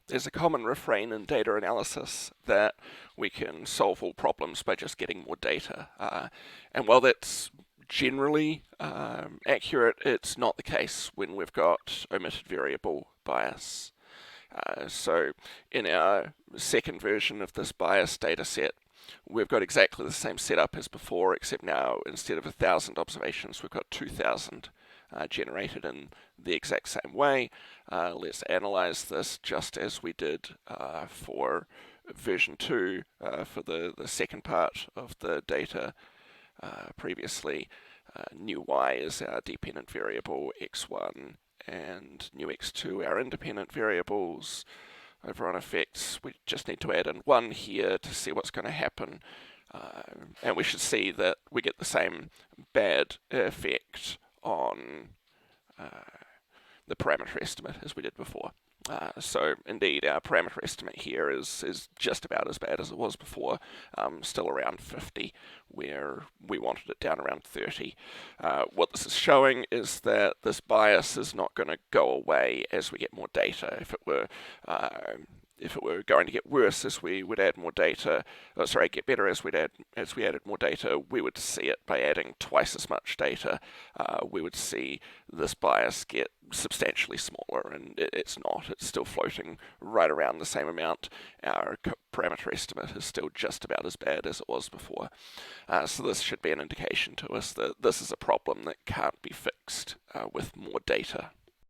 there's a common refrain in data analysis that we can solve all problems by just getting more data. And while that's generally accurate, it's not the case when we've got omitted variable bias. So in our second version of this bias data set, we've got exactly the same setup as before, except now instead of 1,000 observations, we've got 2,000 generated in the exact same way. Let's analyze this just as we did for version 2 for the second part of the data previously. New y is our dependent variable, x1 and new x2 our independent variables. Over on effects, we just need to add in 1 here to see what's going to happen. And we should see that we get the same bad effect on the parameter estimate as we did before. So indeed, our parameter estimate here is just about as bad as it was before, still around 50, where we wanted it down around 30. What this is showing is that this bias is not going to go away as we get more data. If it were going to get worse as we would add more data, get better as we added more data, we would see it by adding twice as much data. We would see this bias get substantially smaller, and it's not. It's still floating right around the same amount. Our parameter estimate is still just about as bad as it was before. So this should be an indication to us that this is a problem that can't be fixed with more data.